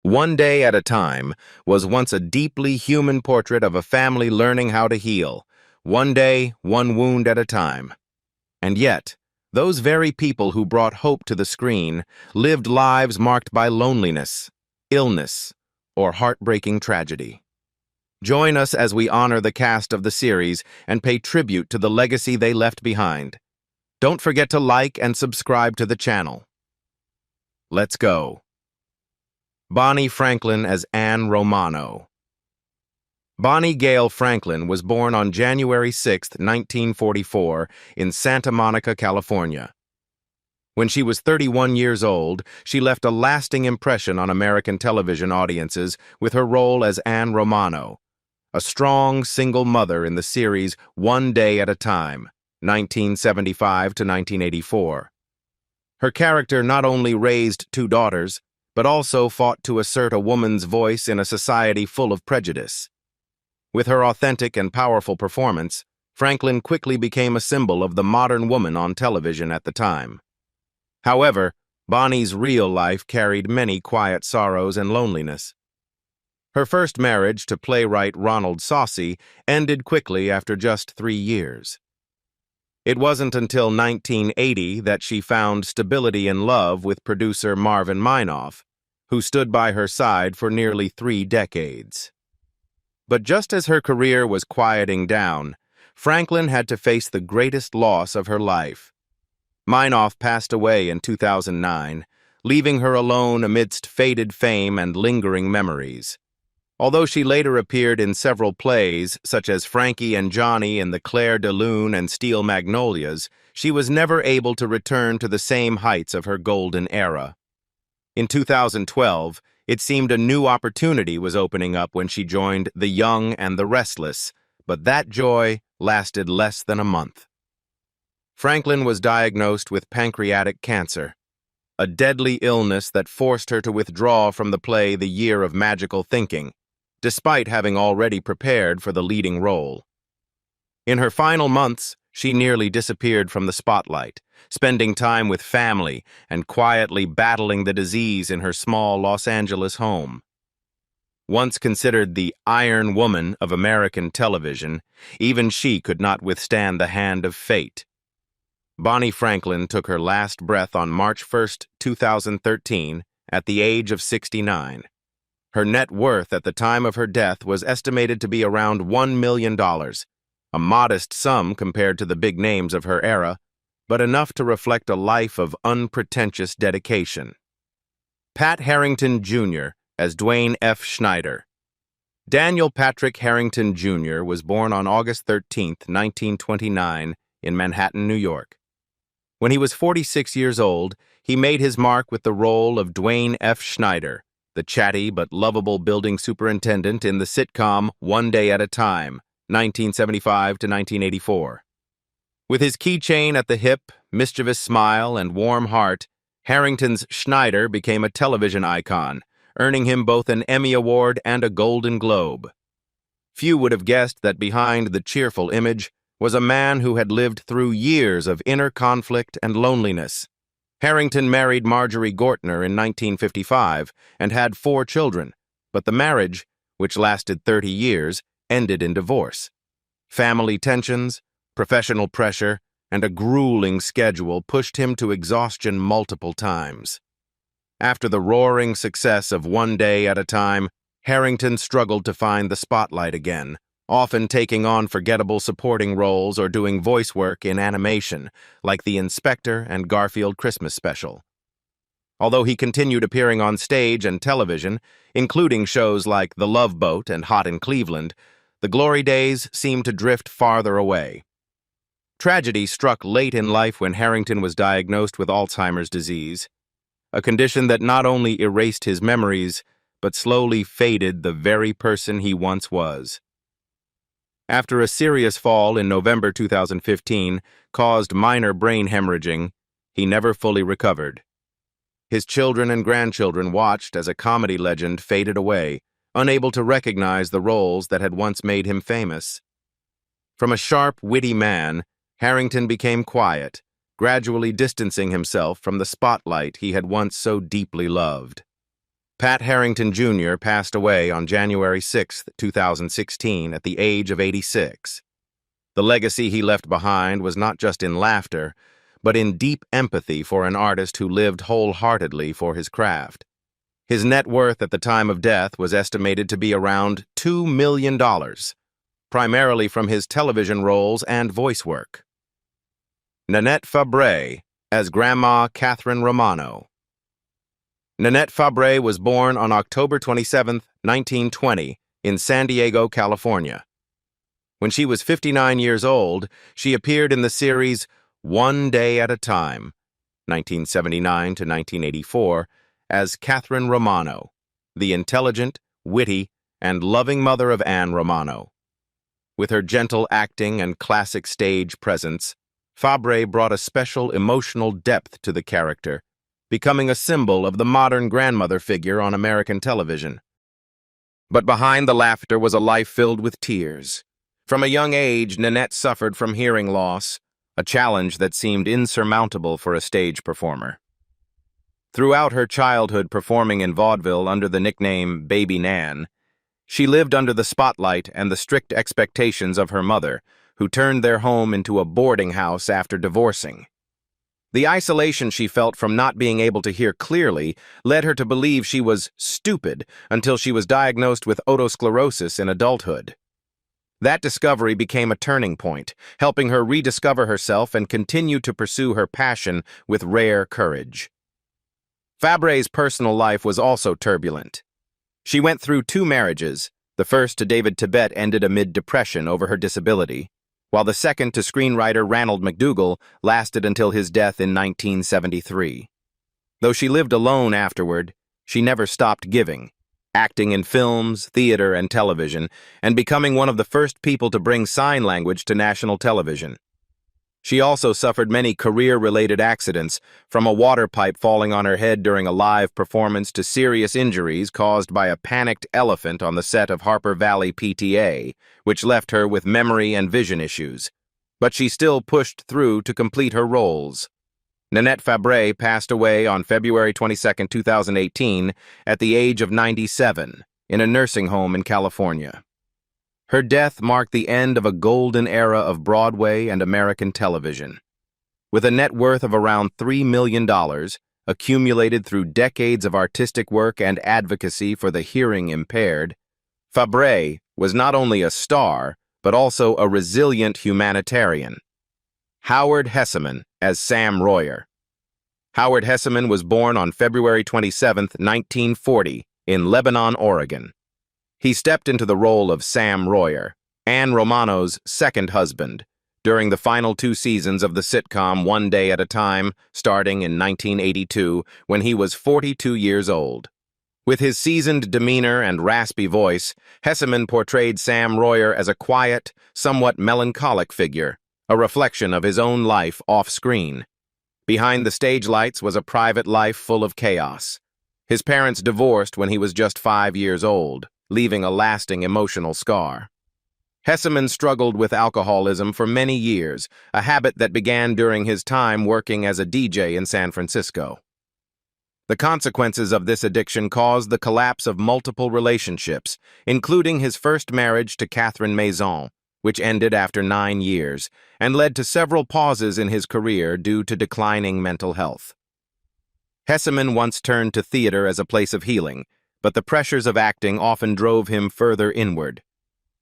One Day at a Time was once a deeply human portrait of a family learning how to heal, one day, one wound at a time. And yet, those very people who brought hope to the screen lived lives marked by loneliness, illness, or heartbreaking tragedy. Join us as we honor the cast of the series and pay tribute to the legacy they left behind. Don't forget to like and subscribe to the channel. Let's go. Bonnie Franklin as Anne Romano. Bonnie Gail Franklin was born on January 6, 1944, in Santa Monica, California. When she was 31 years old, she left a lasting impression on American television audiences with her role as Anne Romano, a strong single mother in the series One Day at a Time, 1975 to 1984. Her character not only raised two daughters, but also fought to assert a woman's voice in a society full of prejudice. With her authentic and powerful performance, Franklin quickly became a symbol of the modern woman on television at the time. However, Bonnie's real life carried many quiet sorrows and loneliness. Her first marriage to playwright Ronald Saucy ended quickly after just 3 years. It wasn't until 1980 that she found stability in love with producer Marvin Minoff, who stood by her side for nearly 3 decades. But just as her career was quieting down, Franklin had to face the greatest loss of her life. Minoff passed away in 2009, leaving her alone amidst faded fame and lingering memories. Although she later appeared in several plays, such as Frankie and Johnny in the Claire de Lune and Steel Magnolias, she was never able to return to the same heights of her golden era. In 2012, it seemed a new opportunity was opening up when she joined The Young and the Restless, but that joy lasted less than a month. Franklin was diagnosed with pancreatic cancer, a deadly illness that forced her to withdraw from the play The Year of Magical Thinking, despite having already prepared for the leading role. In her final months, she nearly disappeared from the spotlight, spending time with family and quietly battling the disease in her small Los Angeles home. Once considered the Iron Woman of American television, even she could not withstand the hand of fate. Bonnie Franklin took her last breath on March 1, 2013, at the age of 69. Her net worth at the time of her death was estimated to be around $1 million, a modest sum compared to the big names of her era, but enough to reflect a life of unpretentious dedication. Pat Harrington Jr. as Dwayne F. Schneider. Daniel Patrick Harrington Jr. was born on August 13, 1929, in Manhattan, New York. When he was 46 years old, he made his mark with the role of Dwayne F. Schneider, the chatty but lovable building superintendent in the sitcom One Day at a Time, 1975 to 1984. With his keychain at the hip, mischievous smile, and warm heart, Harrington's Schneider became a television icon, earning him both an Emmy Award and a Golden Globe. Few would have guessed that behind the cheerful image was a man who had lived through years of inner conflict and loneliness. Harrington married Marjorie Gortner in 1955 and had 4 children, but the marriage, which lasted 30 years, ended in divorce. Family tensions, professional pressure, and a grueling schedule pushed him to exhaustion multiple times. After the roaring success of One Day at a Time, Harrington struggled to find the spotlight again, often taking on forgettable supporting roles or doing voice work in animation, like The Inspector and Garfield Christmas Special. Although he continued appearing on stage and television, including shows like The Love Boat and Hot in Cleveland, the glory days seemed to drift farther away. Tragedy struck late in life when Harrington was diagnosed with Alzheimer's disease, a condition that not only erased his memories, but slowly faded the very person he once was. After a serious fall in November 2015 caused minor brain hemorrhaging, he never fully recovered. His children and grandchildren watched as a comedy legend faded away, unable to recognize the roles that had once made him famous. From a sharp, witty man, Harrington became quiet, gradually distancing himself from the spotlight he had once so deeply loved. Pat Harrington Jr. passed away on January 6, 2016, at the age of 86. The legacy he left behind was not just in laughter, but in deep empathy for an artist who lived wholeheartedly for his craft. His net worth at the time of death was estimated to be around $2 million, primarily from his television roles and voice work. Nanette Fabray as Grandma Catherine Romano. Nanette Fabray was born on October 27, 1920, in San Diego, California. When she was 59 years old, she appeared in the series One Day at a Time, 1979 to 1984, as Catherine Romano, the intelligent, witty, and loving mother of Anne Romano. With her gentle acting and classic stage presence, Fabray brought a special emotional depth to the character, becoming a symbol of the modern grandmother figure on American television. But behind the laughter was a life filled with tears. From a young age, Nanette suffered from hearing loss, a challenge that seemed insurmountable for a stage performer. Throughout her childhood performing in vaudeville under the nickname Baby Nan, she lived under the spotlight and the strict expectations of her mother, who turned their home into a boarding house after divorcing. The isolation she felt from not being able to hear clearly led her to believe she was stupid until she was diagnosed with otosclerosis in adulthood. That discovery became a turning point, helping her rediscover herself and continue to pursue her passion with rare courage. Fabray's personal life was also turbulent. She went through 2 marriages. The first to David Tibet ended amid depression over her disability, while the second to screenwriter Ranald McDougall lasted until his death in 1973. Though she lived alone afterward, she never stopped giving, acting in films, theater, and television, and becoming one of the first people to bring sign language to national television. She also suffered many career-related accidents, from a water pipe falling on her head during a live performance to serious injuries caused by a panicked elephant on the set of Harper Valley PTA, which left her with memory and vision issues. But she still pushed through to complete her roles. Nanette Fabray passed away on February 22, 2018, at the age of 97, in a nursing home in California. Her death marked the end of a golden era of Broadway and American television. With a net worth of around $3 million, accumulated through decades of artistic work and advocacy for the hearing impaired, Fabray was not only a star, but also a resilient humanitarian. Howard Hessman as Sam Royer. Howard Hessman was born on February 27, 1940, in Lebanon, Oregon. He stepped into the role of Sam Royer, Anne Romano's second husband, during the final 2 seasons of the sitcom One Day at a Time, starting in 1982, when he was 42 years old. With his seasoned demeanor and raspy voice, Hessman portrayed Sam Royer as a quiet, somewhat melancholic figure, a reflection of his own life off-screen. Behind the stage lights was a private life full of chaos. His parents divorced when he was just 5 years old, leaving a lasting emotional scar. Hessman struggled with alcoholism for many years, a habit that began during his time working as a DJ in San Francisco. The consequences of this addiction caused the collapse of multiple relationships, including his first marriage to Catherine Maison, which ended after 9 years, and led to several pauses in his career due to declining mental health. Hessman once turned to theater as a place of healing, but the pressures of acting often drove him further inward.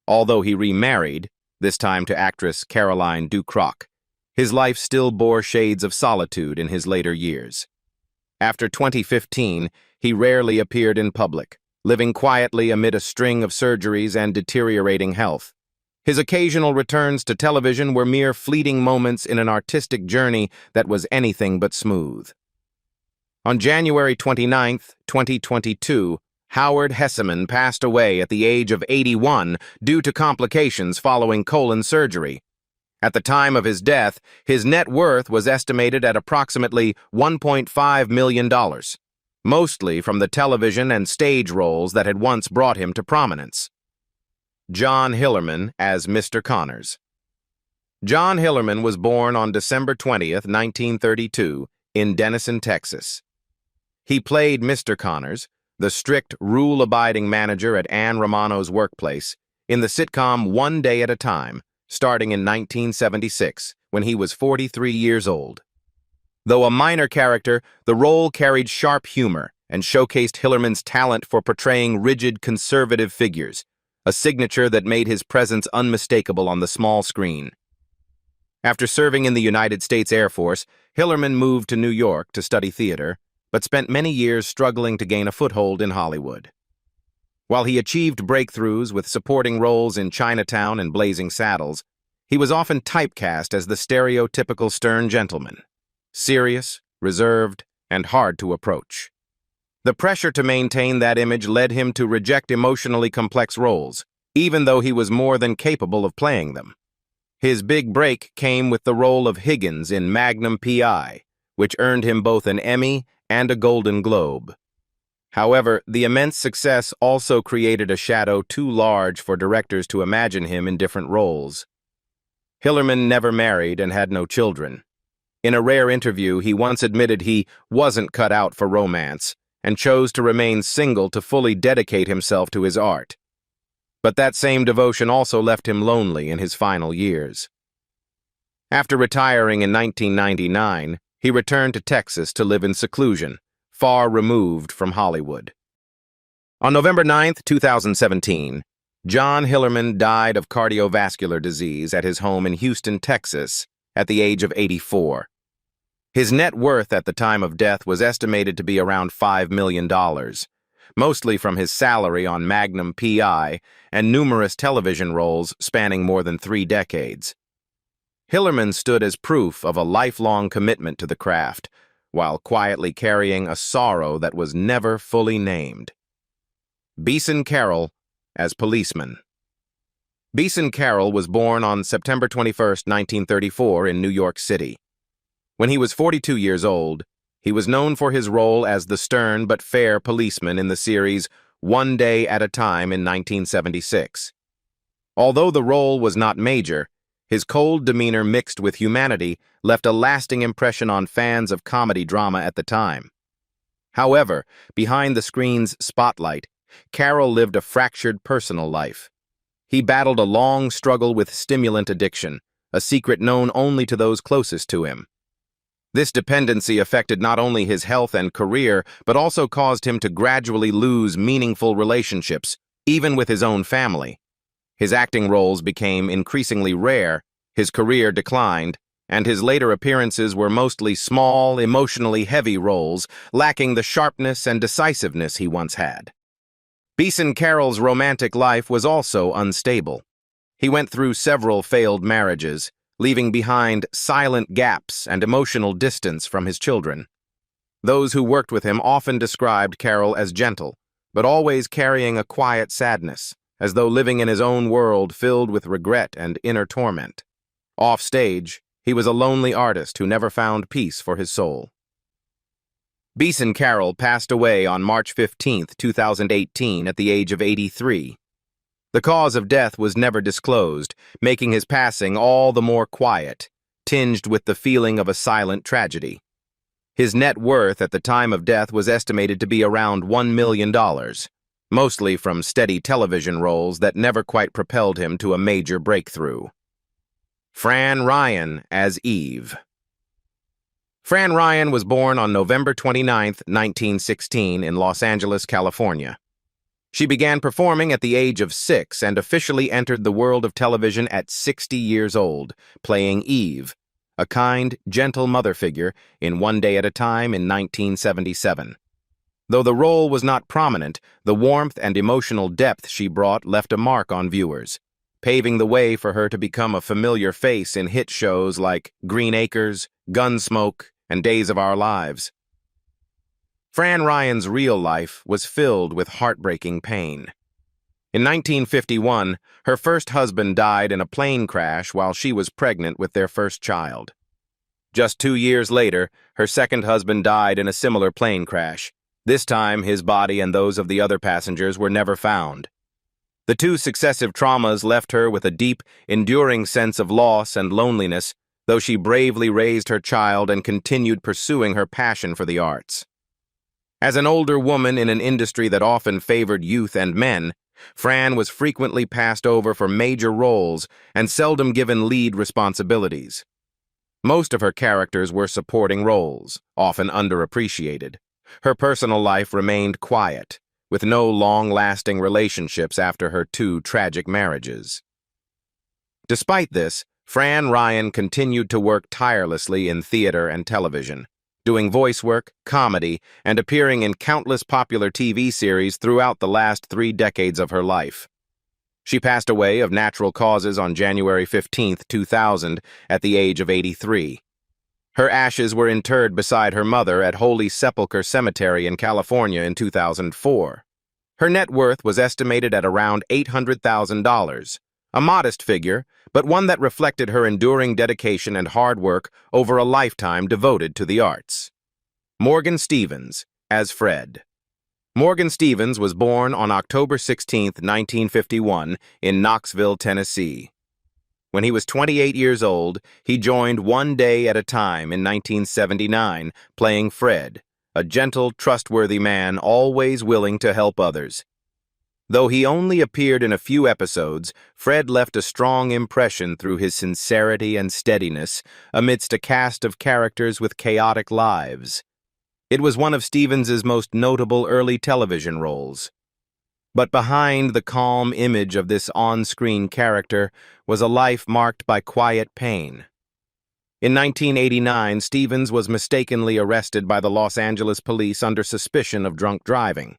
Although he remarried, this time to actress Caroline Ducroc, his life still bore shades of solitude in his later years. After 2015, he rarely appeared in public, living quietly amid a string of surgeries and deteriorating health. His occasional returns to television were mere fleeting moments in an artistic journey that was anything but smooth. On January 29, 2022, Howard Hessman passed away at the age of 81 due to complications following colon surgery. At the time of his death, his net worth was estimated at approximately $1.5 million, mostly from the television and stage roles that had once brought him to prominence. John Hillerman as Mr. Connors. John Hillerman was born on December 20, 1932, in Denison, Texas. He played Mr. Connors, the strict, rule-abiding manager at Anne Romano's workplace, in the sitcom One Day at a Time, starting in 1976, when he was 43 years old. Though a minor character, the role carried sharp humor and showcased Hillerman's talent for portraying rigid, conservative figures, a signature that made his presence unmistakable on the small screen. After serving in the United States Air Force, Hillerman moved to New York to study theater, but spent many years struggling to gain a foothold in Hollywood. While he achieved breakthroughs with supporting roles in Chinatown and Blazing Saddles, he was often typecast as the stereotypical stern gentleman, serious, reserved, and hard to approach. The pressure to maintain that image led him to reject emotionally complex roles, even though he was more than capable of playing them. His big break came with the role of Higgins in Magnum P.I., which earned him both an Emmy and a Golden Globe. However, the immense success also created a shadow too large for directors to imagine him in different roles. Hillerman never married and had no children. In a rare interview, he once admitted he wasn't cut out for romance and chose to remain single to fully dedicate himself to his art. But that same devotion also left him lonely in his final years. After retiring in 1999, he returned to Texas to live in seclusion, far removed from Hollywood. On November 9, 2017, John Hillerman died of cardiovascular disease at his home in Houston, Texas, at the age of 84. His net worth at the time of death was estimated to be around $5 million, mostly from his salary on Magnum P.I. and numerous television roles spanning more than 3 decades. Hillerman stood as proof of a lifelong commitment to the craft, while quietly carrying a sorrow that was never fully named. Beeson Carroll as policeman. Beeson Carroll was born on September 21, 1934 in New York City. When he was 42 years old, he was known for his role as the stern but fair policeman in the series One Day at a Time in 1976. Although the role was not major, his cold demeanor mixed with humanity left a lasting impression on fans of comedy drama at the time. However, behind the screen's spotlight, Carroll lived a fractured personal life. He battled a long struggle with stimulant addiction, a secret known only to those closest to him. This dependency affected not only his health and career, but also caused him to gradually lose meaningful relationships, even with his own family. His acting roles became increasingly rare, his career declined, and his later appearances were mostly small, emotionally heavy roles, lacking the sharpness and decisiveness he once had. Beeson Carroll's romantic life was also unstable. He went through several failed marriages, leaving behind silent gaps and emotional distance from his children. Those who worked with him often described Carroll as gentle, but always carrying a quiet sadness, as though living in his own world filled with regret and inner torment. Off-stage, he was a lonely artist who never found peace for his soul. Beeson Carroll passed away on March 15, 2018, at the age of 83. The cause of death was never disclosed, making his passing all the more quiet, tinged with the feeling of a silent tragedy. His net worth at the time of death was estimated to be around $1 million, mostly from steady television roles that never quite propelled him to a major breakthrough. Fran Ryan as Eve. Fran Ryan was born on November 29, 1916, in Los Angeles, California. She began performing at the age of 6 and officially entered the world of television at 60 years old, playing Eve, a kind, gentle mother figure in One Day at a Time in 1977. Though the role was not prominent, the warmth and emotional depth she brought left a mark on viewers, paving the way for her to become a familiar face in hit shows like Green Acres, Gunsmoke, and Days of Our Lives. Fran Ryan's real life was filled with heartbreaking pain. In 1951, her first husband died in a plane crash while she was pregnant with their first child. Just 2 years later, her second husband died in a similar plane crash. This time, his body and those of the other passengers were never found. The 2 successive traumas left her with a deep, enduring sense of loss and loneliness, though she bravely raised her child and continued pursuing her passion for the arts. As an older woman in an industry that often favored youth and men, Fran was frequently passed over for major roles and seldom given lead responsibilities. Most of her characters were supporting roles, often underappreciated. Her personal life remained quiet, with no long-lasting relationships after her 2 tragic marriages. Despite this, Fran Ryan continued to work tirelessly in theater and television, doing voice work, comedy, and appearing in countless popular TV series throughout the last 3 decades of her life. She passed away of natural causes on January 15, 2000, at the age of 83. Her ashes were interred beside her mother at Holy Sepulchre Cemetery in California in 2004. Her net worth was estimated at around $800,000, a modest figure, but one that reflected her enduring dedication and hard work over a lifetime devoted to the arts. Morgan Stevens, as Fred. Morgan Stevens was born on October 16, 1951, in Knoxville, Tennessee. When he was 28 years old, he joined One Day at a Time in 1979, playing Fred, a gentle, trustworthy man always willing to help others. Though he only appeared in a few episodes, Fred left a strong impression through his sincerity and steadiness amidst a cast of characters with chaotic lives. It was one of Stevens's most notable early television roles. But behind the calm image of this on-screen character was a life marked by quiet pain. In 1989, Stevens was mistakenly arrested by the Los Angeles police under suspicion of drunk driving.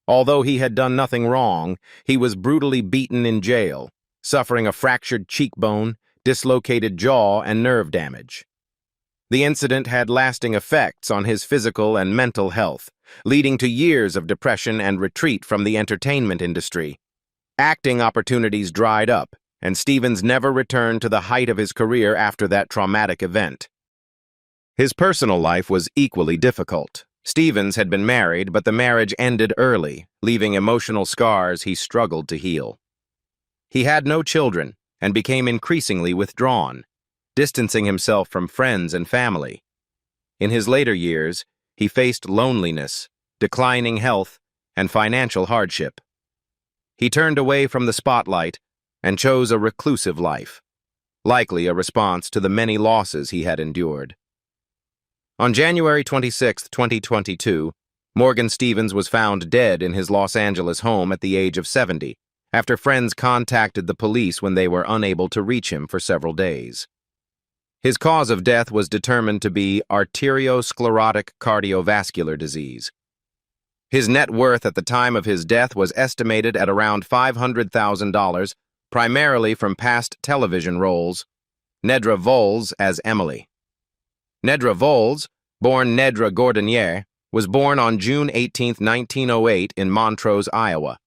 Although he had done nothing wrong, he was brutally beaten in jail, suffering a fractured cheekbone, dislocated jaw, and nerve damage. The incident had lasting effects on his physical and mental health, leading to years of depression and retreat from the entertainment industry. Acting opportunities dried up, and Stevens never returned to the height of his career after that traumatic event. His personal life was equally difficult. Stevens had been married, but the marriage ended early, leaving emotional scars he struggled to heal. He had no children and became increasingly withdrawn, distancing himself from friends and family. In his later years, he faced loneliness, declining health, and financial hardship. He turned away from the spotlight and chose a reclusive life, likely a response to the many losses he had endured. On January 26, 2022, Morgan Stevens was found dead in his Los Angeles home at the age of 70, after friends contacted the police when they were unable to reach him for several days. His cause of death was determined to be arteriosclerotic cardiovascular disease. His net worth at the time of his death was estimated at around $500,000, primarily from past television roles. Nedra Volz as Emily. Nedra Volz, born Nedra Gordonier, was born on June 18, 1908 in Montrose, Iowa.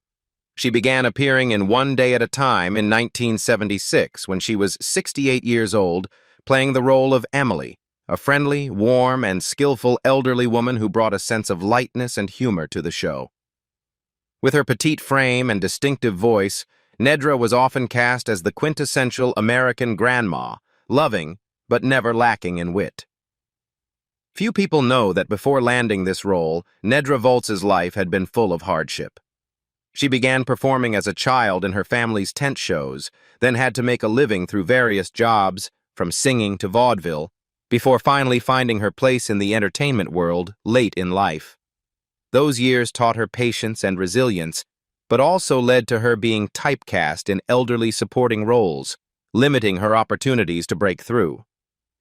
She began appearing in One Day at a Time in 1976 when she was 68 years old, playing the role of Emily, a friendly, warm, and skillful elderly woman who brought a sense of lightness and humor to the show. With her petite frame and distinctive voice, Nedra was often cast as the quintessential American grandma, loving but never lacking in wit. Few people know that before landing this role, Nedra Volz's life had been full of hardship. She began performing as a child in her family's tent shows, then had to make a living through various jobs, from singing to vaudeville, before finally finding her place in the entertainment world late in life. Those years taught her patience and resilience, but also led to her being typecast in elderly supporting roles, limiting her opportunities to break through.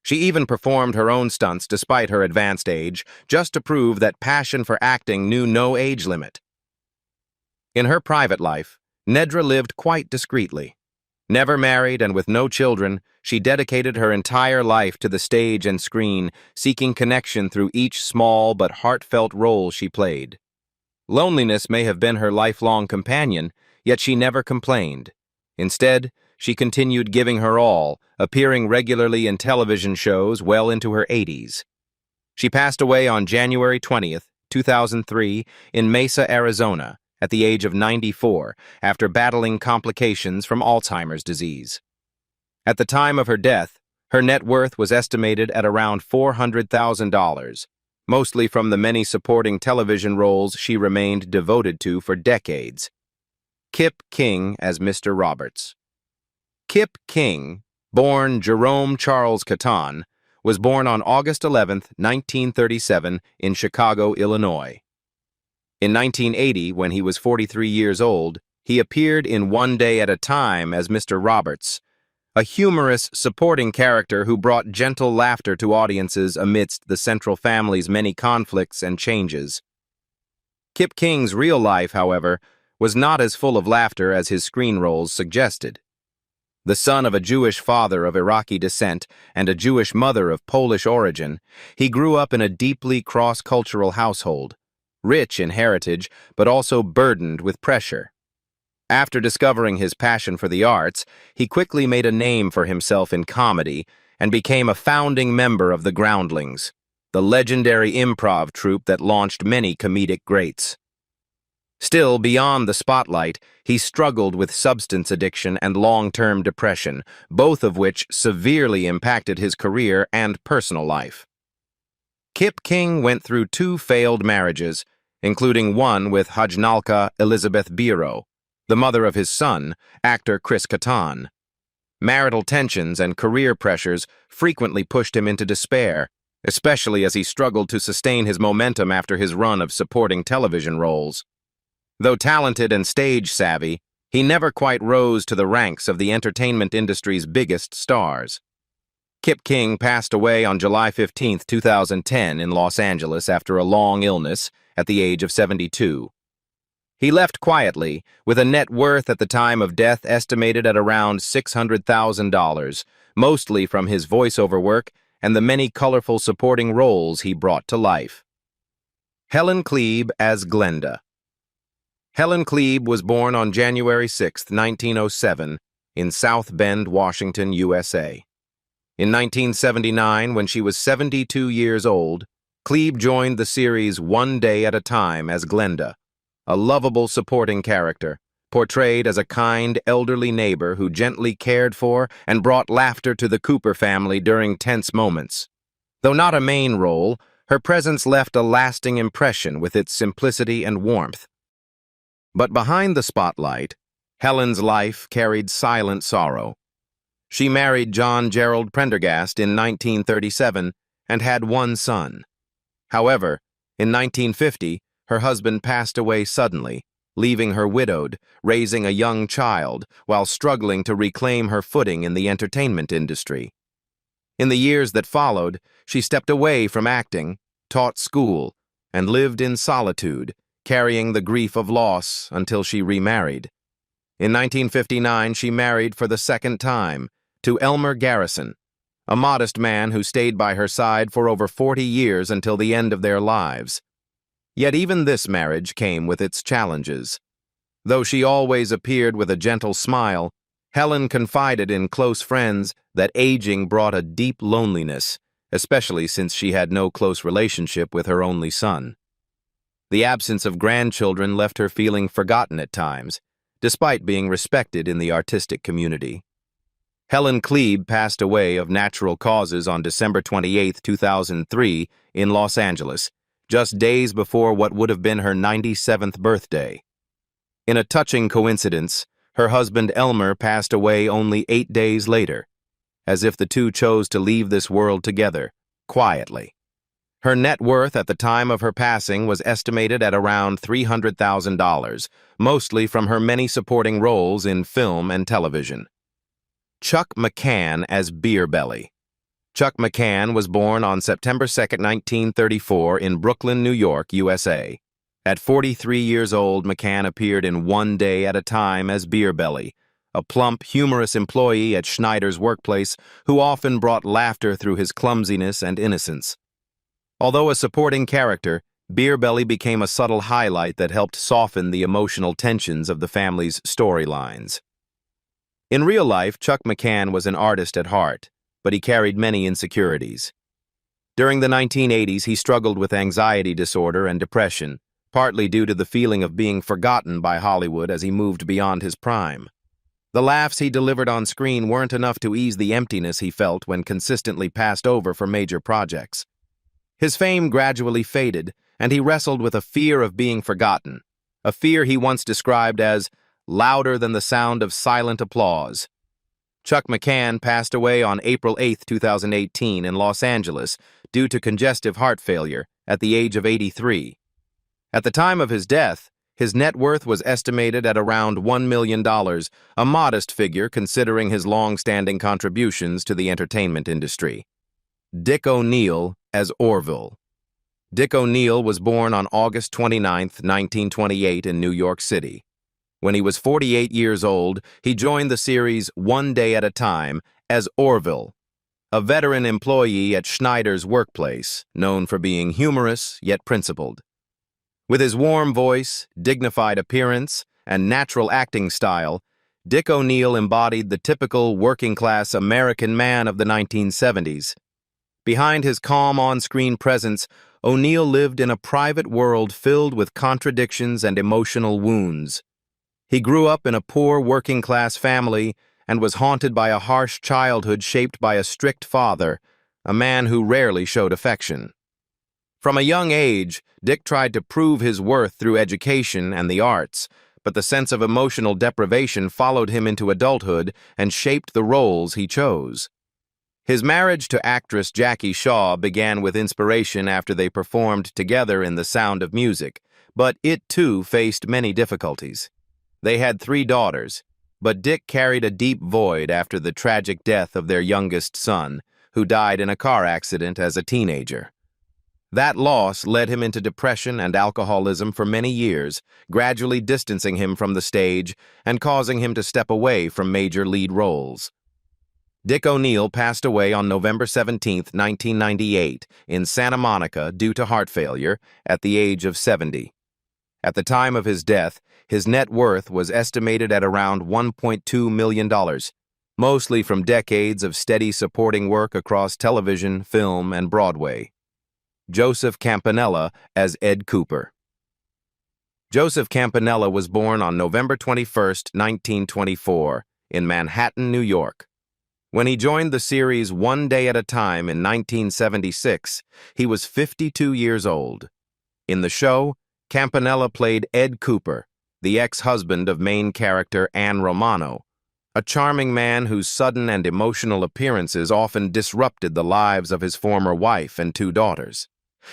She even performed her own stunts despite her advanced age, just to prove that passion for acting knew no age limit. In her private life, Nedra lived quite discreetly. Never married and with no children, she dedicated her entire life to the stage and screen, seeking connection through each small but heartfelt role she played. Loneliness may have been her lifelong companion, yet she never complained. Instead, she continued giving her all, appearing regularly in television shows well into her 80s. She passed away on January 20, 2003, in Mesa, Arizona, at the age of 94, after battling complications from Alzheimer's disease. At the time of her death, her net worth was estimated at around $400,000, mostly from the many supporting television roles she remained devoted to for decades. Kip King as Mr. Roberts. Kip King, born Jerome Charles Catan, was born on August 11, 1937, in Chicago, Illinois. In 1980, when he was 43 years old, he appeared in One Day at a Time as Mr. Roberts, a humorous, supporting character who brought gentle laughter to audiences amidst the central family's many conflicts and changes. Kip King's real life, however, was not as full of laughter as his screen roles suggested. The son of a Jewish father of Iraqi descent and a Jewish mother of Polish origin, he grew up in a deeply cross-cultural household, rich in heritage but also burdened with pressure. After discovering his passion for the arts, he quickly made a name for himself in comedy and became a founding member of the Groundlings, the legendary improv troupe that launched many comedic greats. Still, beyond the spotlight, he struggled with substance addiction and long-term depression, both of which severely impacted his career and personal life. Kip King went through 2 failed marriages, including one with Hajnalka Elizabeth Biro, the mother of his son, actor Chris Catan. Marital tensions and career pressures frequently pushed him into despair, especially as he struggled to sustain his momentum after his run of supporting television roles. Though talented and stage-savvy, he never quite rose to the ranks of the entertainment industry's biggest stars. Kip King passed away on July 15, 2010 in Los Angeles after a long illness at the age of 72. He left quietly, with a net worth at the time of death estimated at around $600,000, mostly from his voiceover work and the many colorful supporting roles he brought to life. Helen Kleeb as Glenda. Helen Kleeb was born on January 6, 1907, in South Bend, Washington, USA. In 1979, when she was 72 years old, Kleeb joined the series One Day at a Time as Glenda, a lovable supporting character, portrayed as a kind, elderly neighbor who gently cared for and brought laughter to the Cooper family during tense moments. Though not a main role, her presence left a lasting impression with its simplicity and warmth. But behind the spotlight, Helen's life carried silent sorrow. She married John Gerald Prendergast in 1937 and had one son. However, in 1950, her husband passed away suddenly, leaving her widowed, raising a young child, while struggling to reclaim her footing in the entertainment industry. In the years that followed, she stepped away from acting, taught school, and lived in solitude, carrying the grief of loss until she remarried. In 1959, she married for the second time to Elmer Garrison, a modest man who stayed by her side for over 40 years until the end of their lives. Yet even this marriage came with its challenges. Though she always appeared with a gentle smile, Helen confided in close friends that aging brought a deep loneliness, especially since she had no close relationship with her only son. The absence of grandchildren left her feeling forgotten at times, despite being respected in the artistic community. Helen Kleeb passed away of natural causes on December 28, 2003, in Los Angeles, just days before what would have been her 97th birthday. In a touching coincidence, her husband Elmer passed away only 8 days later, as if the two chose to leave this world together, quietly. Her net worth at the time of her passing was estimated at around $300,000, mostly from her many supporting roles in film and television. Chuck McCann as Beer Belly. Chuck McCann was born on September 2, 1934, in Brooklyn, New York, USA. At 43 years old, McCann appeared in One Day at a Time as Beer Belly, a plump, humorous employee at Schneider's workplace who often brought laughter through his clumsiness and innocence. Although a supporting character, Beer Belly became a subtle highlight that helped soften the emotional tensions of the family's storylines. In real life, Chuck McCann was an artist at heart, but he carried many insecurities. During the 1980s, he struggled with anxiety disorder and depression, partly due to the feeling of being forgotten by Hollywood as he moved beyond his prime. The laughs he delivered on screen weren't enough to ease the emptiness he felt when consistently passed over for major projects. His fame gradually faded, and he wrestled with a fear of being forgotten, a fear he once described as louder than the sound of silent applause. Chuck McCann passed away on April 8, 2018 in Los Angeles due to congestive heart failure at the age of 83. At the time of his death, his net worth was estimated at around $1 million, a modest figure considering his long-standing contributions to the entertainment industry. Dick O'Neill as Orville. Dick O'Neill was born on August 29, 1928 in New York City. When he was 48 years old, he joined the series One Day at a Time as Orville, a veteran employee at Schneider's workplace, known for being humorous yet principled. With his warm voice, dignified appearance, and natural acting style, Dick O'Neill embodied the typical working-class American man of the 1970s. Behind his calm on-screen presence, O'Neill lived in a private world filled with contradictions and emotional wounds. He grew up in a poor working-class family and was haunted by a harsh childhood shaped by a strict father, a man who rarely showed affection. From a young age, Dick tried to prove his worth through education and the arts, but the sense of emotional deprivation followed him into adulthood and shaped the roles he chose. His marriage to actress Jackie Shaw began with inspiration after they performed together in The Sound of Music, but it too faced many difficulties. They had 3 daughters, but Dick carried a deep void after the tragic death of their youngest son, who died in a car accident as a teenager. That loss led him into depression and alcoholism for many years, gradually distancing him from the stage and causing him to step away from major lead roles. Dick O'Neill passed away on November 17, 1998, in Santa Monica due to heart failure at the age of 70. At the time of his death, his net worth was estimated at around $1.2 million, mostly from decades of steady supporting work across television, film, and Broadway. Joseph Campanella as Ed Cooper. Joseph Campanella was born on November 21, 1924, in Manhattan, New York. When he joined the series One Day at a Time in 1976, he was 52 years old. In the show, Campanella played Ed Cooper, the ex-husband of main character Anne Romano, a charming man whose sudden and emotional appearances often disrupted the lives of his former wife and 2 daughters.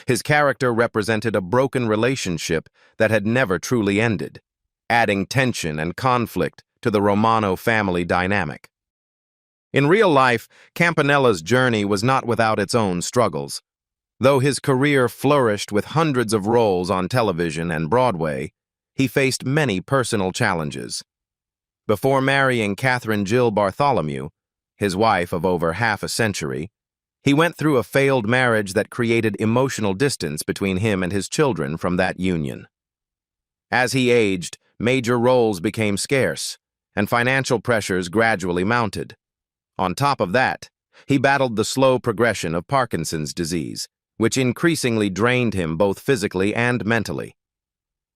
His character represented a broken relationship that had never truly ended, adding tension and conflict to the Romano family dynamic. In real life, Campanella's journey was not without its own struggles. Though his career flourished with hundreds of roles on television and Broadway, he faced many personal challenges. Before marrying Catherine Jill Bartholomew, his wife of over half a century, he went through a failed marriage that created emotional distance between him and his children from that union. As he aged, major roles became scarce, and financial pressures gradually mounted. On top of that, he battled the slow progression of Parkinson's disease, which increasingly drained him both physically and mentally.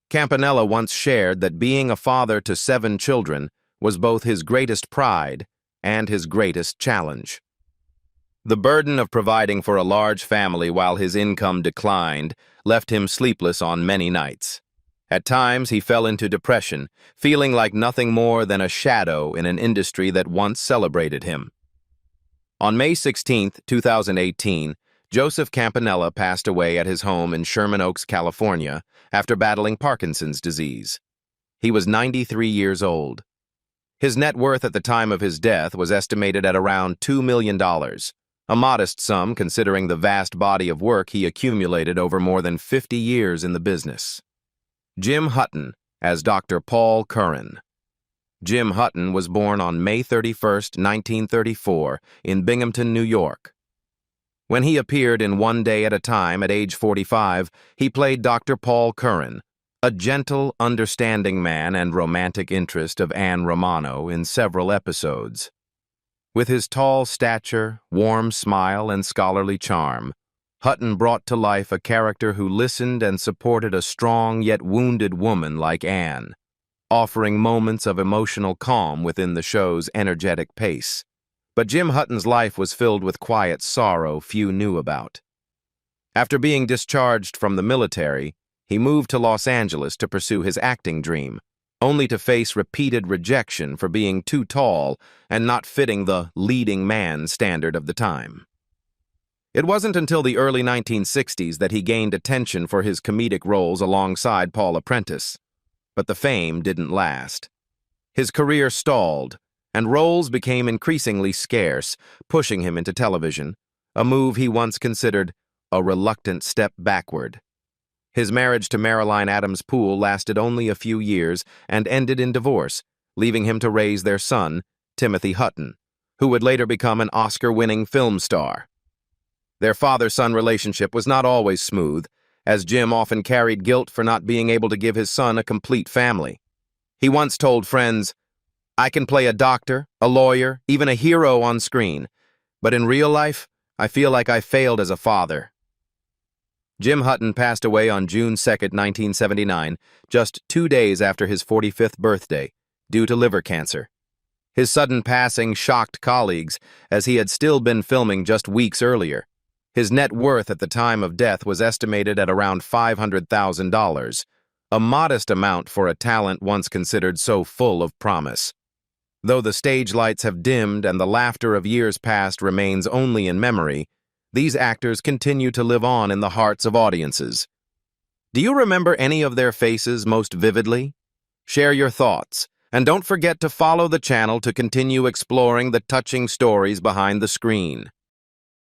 Campanella once shared that being a father to 7 children was both his greatest pride and his greatest challenge. The burden of providing for a large family while his income declined left him sleepless on many nights. At times, he fell into depression, feeling like nothing more than a shadow in an industry that once celebrated him. On May 16, 2018, Joseph Campanella passed away at his home in Sherman Oaks, California, after battling Parkinson's disease. He was 93 years old. His net worth at the time of his death was estimated at around $2 million, a modest sum considering the vast body of work he accumulated over more than 50 years in the business. Jim Hutton as Dr. Paul Curran. Jim Hutton was born on May 31, 1934, in Binghamton, New York. When he appeared in One Day at a Time at age 45, he played Dr. Paul Curran, a gentle, understanding man and romantic interest of Anne Romano in several episodes. With his tall stature, warm smile, and scholarly charm, Hutton brought to life a character who listened and supported a strong yet wounded woman like Anne, offering moments of emotional calm within the show's energetic pace. But Jim Hutton's life was filled with quiet sorrow few knew about. After being discharged from the military, he moved to Los Angeles to pursue his acting dream, only to face repeated rejection for being too tall and not fitting the leading man standard of the time. It wasn't until the early 1960s that he gained attention for his comedic roles alongside Paula Prentice, but the fame didn't last. His career stalled, and roles became increasingly scarce, pushing him into television, a move he once considered a reluctant step backward. His marriage to Marilyn Adams Poole lasted only a few years and ended in divorce, leaving him to raise their son, Timothy Hutton, who would later become an Oscar-winning film star. Their father-son relationship was not always smooth, as Jim often carried guilt for not being able to give his son a complete family. He once told friends, "I can play a doctor, a lawyer, even a hero on screen, but in real life, I feel like I failed as a father." Jim Hutton passed away on June 2, 1979, just 2 days after his 45th birthday, due to liver cancer. His sudden passing shocked colleagues, as he had still been filming just weeks earlier. His net worth at the time of death was estimated at around $500,000, a modest amount for a talent once considered so full of promise. Though the stage lights have dimmed and the laughter of years past remains only in memory, these actors continue to live on in the hearts of audiences. Do you remember any of their faces most vividly? Share your thoughts, and don't forget to follow the channel to continue exploring the touching stories behind the screen.